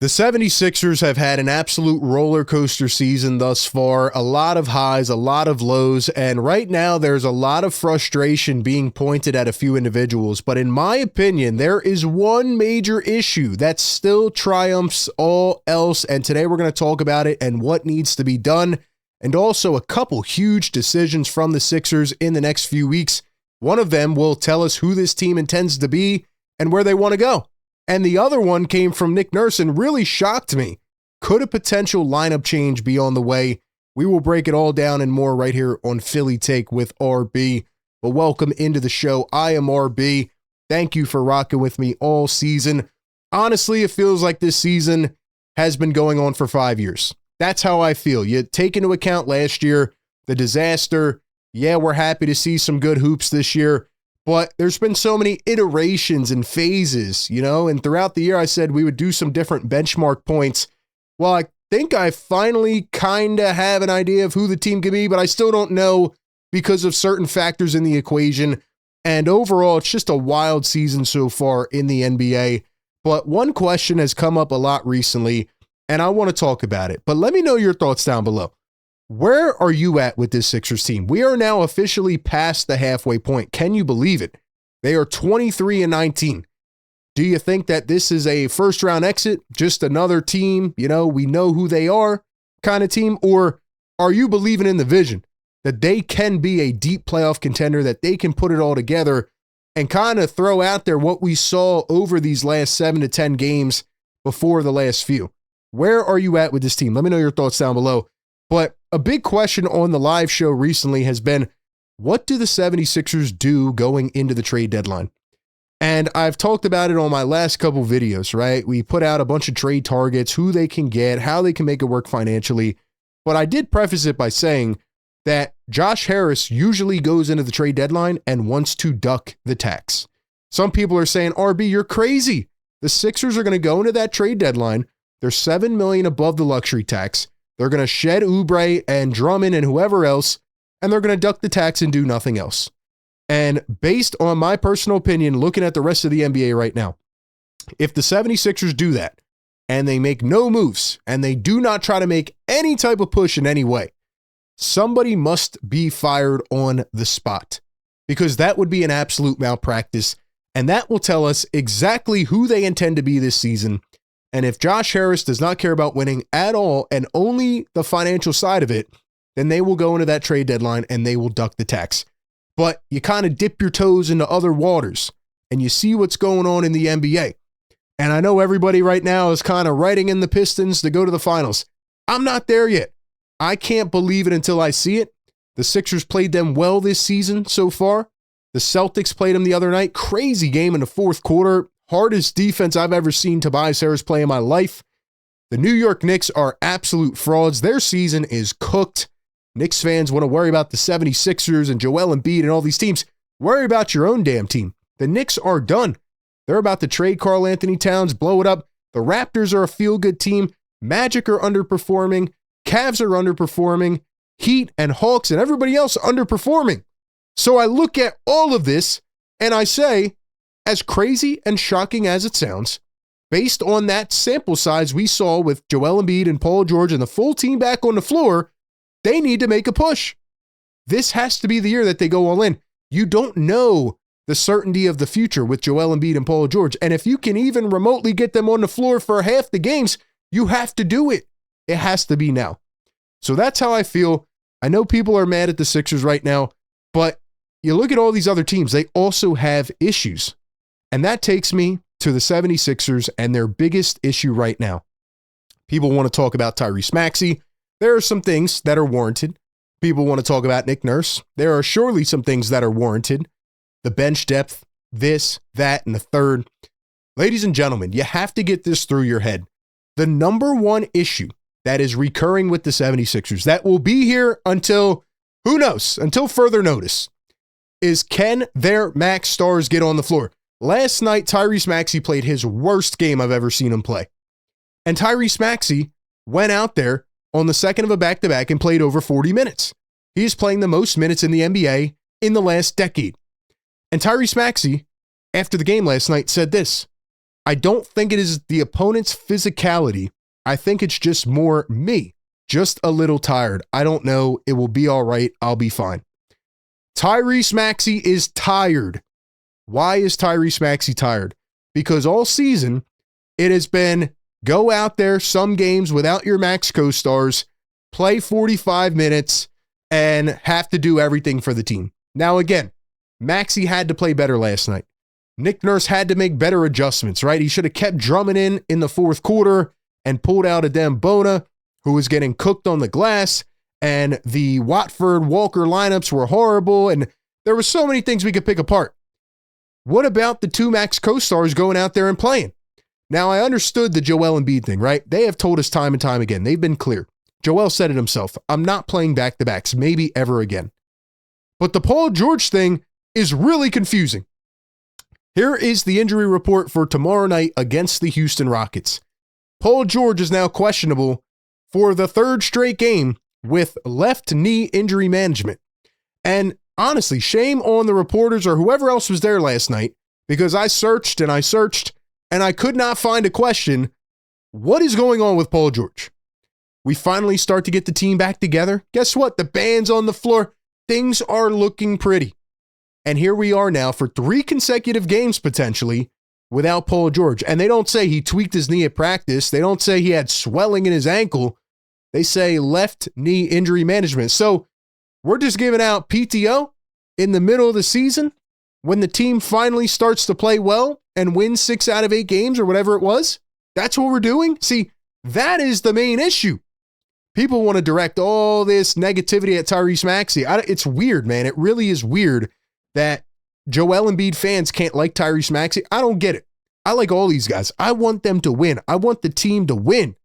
The 76ers have had an absolute roller coaster season thus far, a lot of highs, a lot of lows, and right now there's a lot of frustration being pointed at a few individuals. But in my opinion, there is one major issue that still triumphs all else, and today we're going to talk about it and what needs to be done, and also a couple huge decisions from the Sixers in the next few weeks. One of them will tell us who this team intends to be and where they want to go. And the other one came from Nick Nurse and really shocked me. Could a potential lineup change be on the way? We will break it all down and more right here on Philly Take with RB. But welcome into the show. I am RB. Thank you for rocking with me all season. Honestly, it feels like this season has been going on for 5 years. That's how I feel. You take into account last year, the disaster. Yeah, we're happy to see some good hoops this year. But there's been so many iterations and phases, and throughout the year I said we would do some different benchmark points. Well, I think I finally kind of have an idea of who the team can be, but I still don't know because of certain factors in the equation. And overall, it's just a wild season so far in the NBA. But one question has come up a lot recently, and I want to talk about it. But let me know your thoughts down below. Where are you at with this Sixers team? We are now officially past the halfway point. Can you believe it? They are 23-19. Do you think that this is a first round exit? Just another team, we know who they are kind of team? Or are you believing in the vision that they can be a deep playoff contender, that they can put it all together and kind of throw out there what we saw over these last 7 to 10 games before the last few? Where are you at with this team? Let me know your thoughts down below. But a big question on the live show recently has been, what do the 76ers do going into the trade deadline? And I've talked about it on my last couple videos, right? We put out a bunch of trade targets, who they can get, how they can make it work financially. But I did preface it by saying that Josh Harris usually goes into the trade deadline and wants to duck the tax. Some people are saying, RB, you're crazy. The Sixers are going to go into that trade deadline. They're $7 million above the luxury tax. They're going to shed Oubre and Drummond and whoever else, and they're going to duck the tax and do nothing else. And based on my personal opinion, looking at the rest of the NBA right now, if the 76ers do that and they make no moves and they do not try to make any type of push in any way, somebody must be fired on the spot, because that would be an absolute malpractice, and that will tell us exactly who they intend to be this season. And if Josh Harris does not care about winning at all and only the financial side of it, then they will go into that trade deadline and they will duck the tax. But you kind of dip your toes into other waters and you see what's going on in the NBA. And I know everybody right now is kind of writing in the Pistons to go to the finals. I'm not there yet. I can't believe it until I see it. The Sixers played them well this season so far. The Celtics played them the other night. Crazy game in the fourth quarter. Hardest defense I've ever seen Tobias Harris play in my life. The New York Knicks are absolute frauds. Their season is cooked. Knicks fans want to worry about the 76ers and Joel Embiid and all these teams. Worry about your own damn team. The Knicks are done. They're about to trade Karl Anthony Towns, blow it up. The Raptors are a feel-good team. Magic are underperforming. Cavs are underperforming. Heat and Hawks and everybody else underperforming. So I look at all of this and I say, as crazy and shocking as it sounds, based on that sample size we saw with Joel Embiid and Paul George and the full team back on the floor, they need to make a push. This has to be the year that they go all in. You don't know the certainty of the future with Joel Embiid and Paul George. And if you can even remotely get them on the floor for half the games, you have to do it. It has to be now. So that's how I feel. I know people are mad at the Sixers right now, but you look at all these other teams, they also have issues. And that takes me to the 76ers and their biggest issue right now. People want to talk about Tyrese Maxey. There are some things that are warranted. People want to talk about Nick Nurse. There are surely some things that are warranted. The bench depth, this, that, and the third. Ladies and gentlemen, you have to get this through your head. The number one issue that is recurring with the 76ers, that will be here until, who knows, until further notice, is can their max stars get on the floor? Last night, Tyrese Maxey played his worst game I've ever seen him play. And Tyrese Maxey went out there on the second of a back-to-back and played over 40 minutes. He is playing the most minutes in the NBA in the last decade. And Tyrese Maxey, after the game last night, said this: I don't think it is the opponent's physicality. I think it's just more me. Just a little tired. I don't know. It will be all right. I'll be fine. Tyrese Maxey is tired. Why is Tyrese Maxey tired? Because all season, it has been go out there some games without your max co-stars, play 45 minutes, and have to do everything for the team. Now again, Maxey had to play better last night. Nick Nurse had to make better adjustments, right? He should have kept drumming in the fourth quarter and pulled out a Dembona, who was getting cooked on the glass, and the Watford Walker lineups were horrible, and there were so many things we could pick apart. What about the two max co-stars going out there and playing? Now, I understood the Joel Embiid thing, right? They have told us time and time again. They've been clear. Joel said it himself. I'm not playing back-to-backs, maybe ever again. But the Paul George thing is really confusing. Here is the injury report for tomorrow night against the Houston Rockets. Paul George is now questionable for the third straight game with left knee injury management. And honestly, shame on the reporters or whoever else was there last night, because I searched and I could not find a question. What is going on with Paul George? We finally start to get the team back together. Guess what? The band's on the floor. Things are looking pretty. And here we are now for 3 consecutive games potentially without Paul George. And they don't say he tweaked his knee at practice. They don't say he had swelling in his ankle. They say left knee injury management. So we're just giving out PTO in the middle of the season when the team finally starts to play well and win 6 out of 8 games or whatever it was. That's what we're doing. See, that is the main issue. People want to direct all this negativity at Tyrese Maxey. It's weird, man. It really is weird that Joel Embiid fans can't like Tyrese Maxey. I don't get it. I like all these guys. I want them to win. I want the team to win.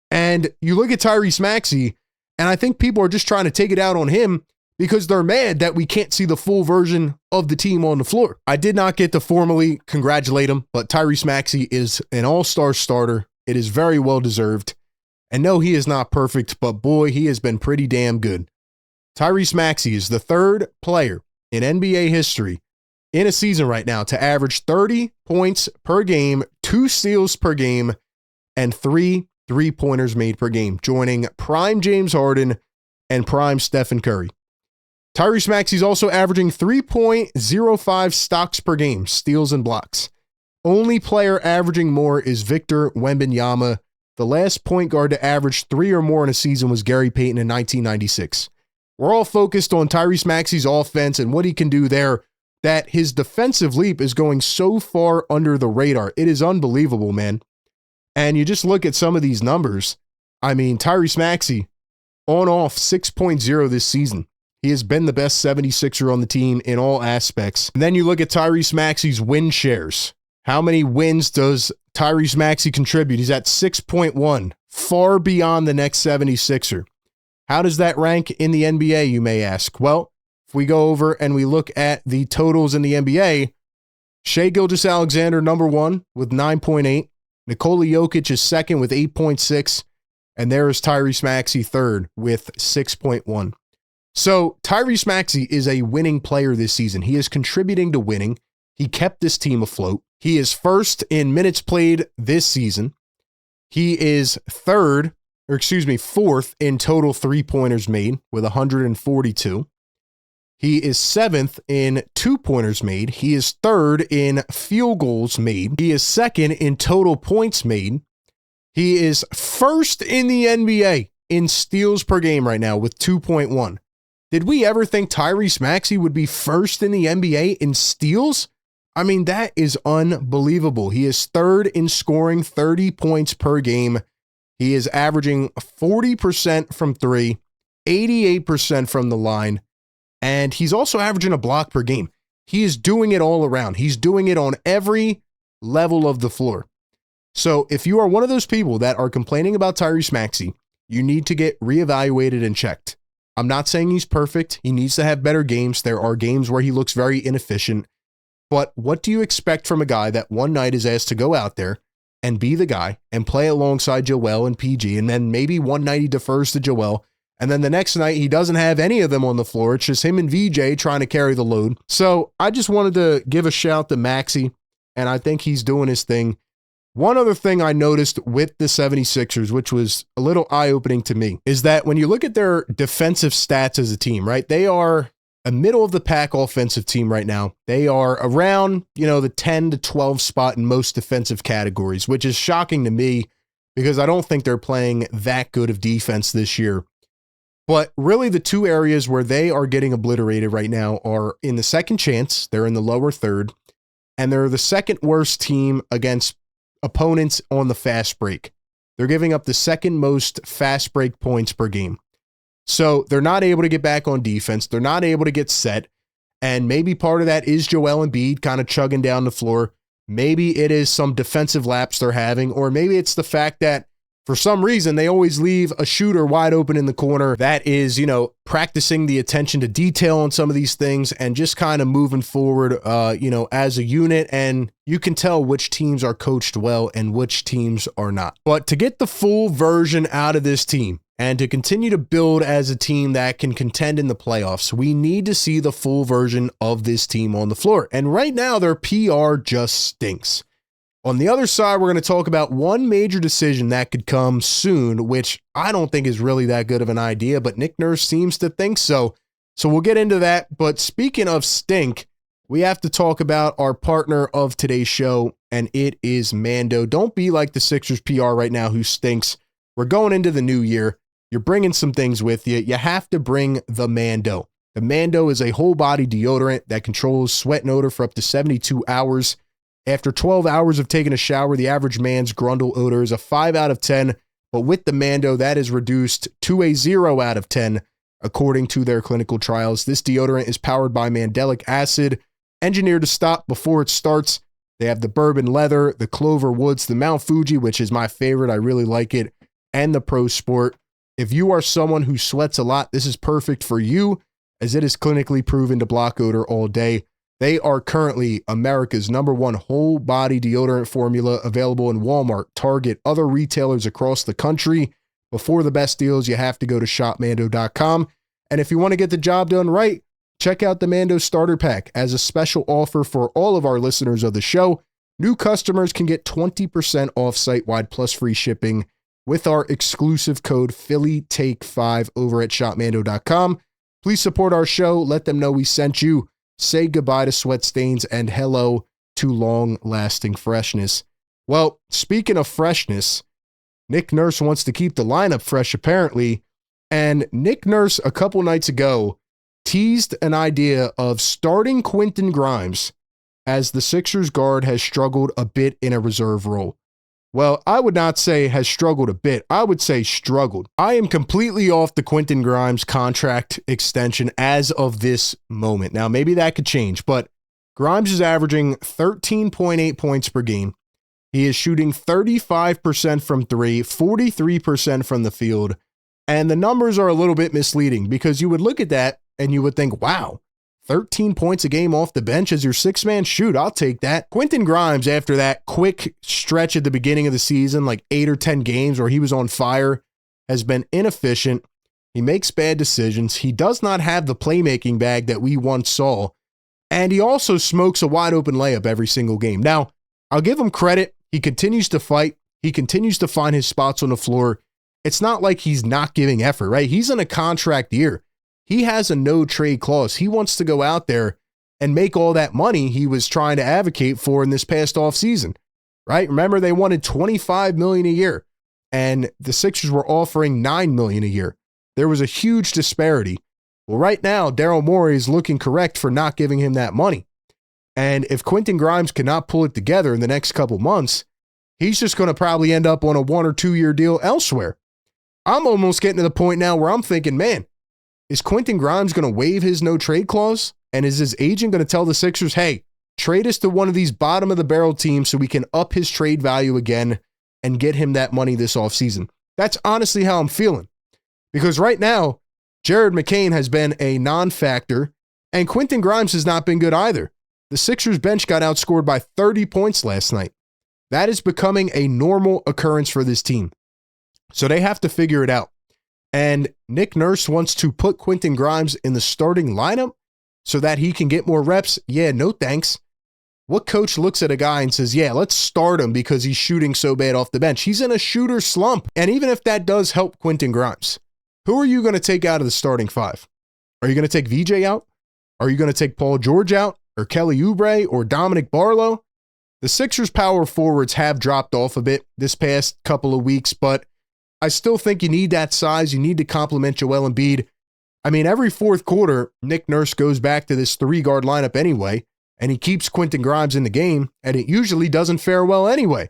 And you look at Tyrese Maxey, and I think people are just trying to take it out on him because they're mad that we can't see the full version of the team on the floor. I did not get to formally congratulate him, but Tyrese Maxey is an all-star starter. It is very well deserved. And no, he is not perfect, but boy, he has been pretty damn good. Tyrese Maxey is the 3rd player in NBA history in a season right now to average 30 points per game, 2 steals per game, and 3 3-pointers made per game, joining prime James Harden and prime Stephen Curry. Tyrese Maxey is also averaging 3.05 stocks per game, steals and blocks. Only player averaging more is Victor Wembanyama. The last point guard to average 3 or more in a season was Gary Payton in 1996. We're all focused on Tyrese Maxey's offense and what he can do there, that his defensive leap is going so far under the radar. It is unbelievable, man. And you just look at some of these numbers. I mean, Tyrese Maxey on off 6.0 this season. He has been the best 76er on the team in all aspects. And then you look at Tyrese Maxey's win shares. How many wins does Tyrese Maxey contribute? He's at 6.1, far beyond the next 76er. How does that rank in the NBA, you may ask? Well, if we go over and we look at the totals in the NBA, Shai Gilgeous-Alexander, number 1 with 9.8. Nikola Jokic is 2nd with 8.6. And there is Tyrese Maxey 3rd with 6.1. So Tyrese Maxey is a winning player this season. He is contributing to winning. He kept this team afloat. He is 1st in minutes played this season. He is 4th in total 3-pointers made with 142. He is 7th in 2-pointers made. He is 3rd in field goals made. He is 2nd in total points made. He is 1st in the NBA in steals per game right now with 2.1. Did we ever think Tyrese Maxey would be 1st in the NBA in steals? I mean, that is unbelievable. He is 3rd in scoring 30 points per game. He is averaging 40% from 3, 88% from the line, and he's also averaging a block per game. He is doing it all around. He's doing it on every level of the floor. So if you are one of those people that are complaining about Tyrese Maxey, you need to get reevaluated and checked. I'm not saying he's perfect. He needs to have better games. There are games where he looks very inefficient. But what do you expect from a guy that one night is asked to go out there and be the guy and play alongside Joel and PG, and then maybe one night he defers to Joel, and then the next night he doesn't have any of them on the floor. It's just him and VJ trying to carry the load. So I just wanted to give a shout to Maxey. and I think he's doing his thing. One other thing I noticed with the 76ers, which was a little eye-opening to me, is that when you look at their defensive stats as a team, right, they are a middle-of-the-pack offensive team right now. They are around, the 10 to 12 spot in most defensive categories, which is shocking to me because I don't think they're playing that good of defense this year. But really the two areas where they are getting obliterated right now are in the second chance. They're in the lower third, and they're the second worst team against opponents on the fast break. They're giving up the second most fast break points per game. So they're not able to get back on defense. They're not able to get set. And maybe part of that is Joel Embiid kind of chugging down the floor. Maybe it is some defensive lapse they're having, or maybe it's the fact that for some reason they always leave a shooter wide open in the corner that is, practicing the attention to detail on some of these things and just kind of moving forward, as a unit. And you can tell which teams are coached well and which teams are not. But to get the full version out of this team, and to continue to build as a team that can contend in the playoffs, we need to see the full version of this team on the floor. And right now, their PR just stinks. On the other side, we're going to talk about one major decision that could come soon, which I don't think is really that good of an idea, but Nick Nurse seems to think so. So we'll get into that. But speaking of stink, we have to talk about our partner of today's show, and it is Mando. Don't be like the Sixers PR right now who stinks. We're going into the new year. You're bringing some things with you. You have to bring the Mando. The Mando is a whole body deodorant that controls sweat and odor for up to 72 hours. After 12 hours of taking a shower, the average man's grundle odor is a 5 out of 10, but with the Mando, that is reduced to a 0 out of 10, according to their clinical trials. This deodorant is powered by mandelic acid, engineered to stop before it starts. They have the bourbon leather, the clover woods, the Mount Fuji, which is my favorite. I really like it, and the Pro Sport. If you are someone who sweats a lot, this is perfect for you, as it is clinically proven to block odor all day. They are currently America's #1 whole body deodorant formula, available in Walmart, Target, other retailers across the country. Before the best deals, you have to go to shopmando.com. And if you want to get the job done right, check out the Mando Starter Pack. As a special offer for all of our listeners of the show, new customers can get 20% off site-wide plus free shipping with our exclusive code PhillyTake5 over at shopmando.com. Please support our show. Let them know we sent you. Say goodbye to sweat stains and hello to long-lasting freshness. Well, speaking of freshness, Nick Nurse wants to keep the lineup fresh, apparently. And Nick Nurse, a couple nights ago, teased an idea of starting Quentin Grimes, as the Sixers guard has struggled a bit in a reserve role. Well, I would not say has struggled a bit. I would say struggled. I am completely off the Quentin Grimes contract extension as of this moment. Now, maybe that could change, but Grimes is averaging 13.8 points per game. He is shooting 35% from three, 43% from the field, and the numbers are a little bit misleading because you would look at that and you would think, wow, 13 points a game off the bench as your six-man shoot. I'll take that. Quentin Grimes, after that quick stretch at the beginning of the season, like 8 or 10 games where he was on fire, has been inefficient. He makes bad decisions. He does not have the playmaking bag that we once saw. And he also smokes a wide open layup every single game. Now, I'll give him credit. He continues to fight. He continues to find his spots on the floor. It's not like he's not giving effort, right? He's in a contract year. He has a no trade clause. He wants to go out there and make all that money he was trying to advocate for in this past offseason, right? Remember, they wanted $25 million a year, and the Sixers were offering $9 million a year. There was a huge disparity. Well, right now, Daryl Morey is looking correct for not giving him that money. And if Quentin Grimes cannot pull it together in the next couple months, he's just going to probably end up on a 1 or 2 year deal elsewhere. I'm almost getting to the point now where I'm thinking, man, is Quentin Grimes going to waive his no trade clause? And is his agent going to tell the Sixers, hey, trade us to one of these bottom of the barrel teams so we can up his trade value again and get him that money this offseason? That's honestly how I'm feeling. Because right now, Jared McCain has been a non-factor, and Quentin Grimes has not been good either. The Sixers bench got outscored by 30 points last night. That is becoming a normal occurrence for this team. So they have to figure it out. And Nick Nurse wants to put Quentin Grimes in the starting lineup so that he can get more reps. Yeah, no thanks. What coach looks at a guy and says, yeah, let's start him because he's shooting so bad off the bench? He's in a shooter slump. And even if that does help Quentin Grimes, who are you going to take out of the starting five? Are you going to take VJ out? Are you going to take Paul George out or Kelly Oubre or Dominic Barlow? The Sixers power forwards have dropped off a bit this past couple of weeks, but I still think you need that size. You need to complement Joel Embiid. I mean, every fourth quarter, Nick Nurse goes back to this 3-guard lineup anyway, and he keeps Quentin Grimes in the game, and it usually doesn't fare well anyway.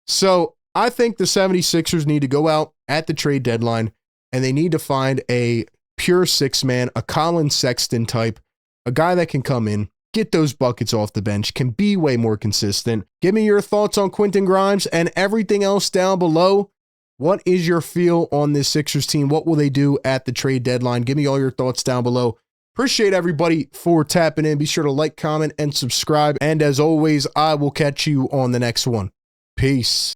So I think the 76ers need to go out at the trade deadline, and they need to find a pure six-man, a Colin Sexton type, a guy that can come in, get those buckets off the bench, can be way more consistent. Give me your thoughts on Quentin Grimes and everything else down below. What is your feel on this Sixers team? What will they do at the trade deadline? Give me all your thoughts down below. Appreciate everybody for tapping in. Be sure to like, comment, and subscribe. And as always, I will catch you on the next one. Peace.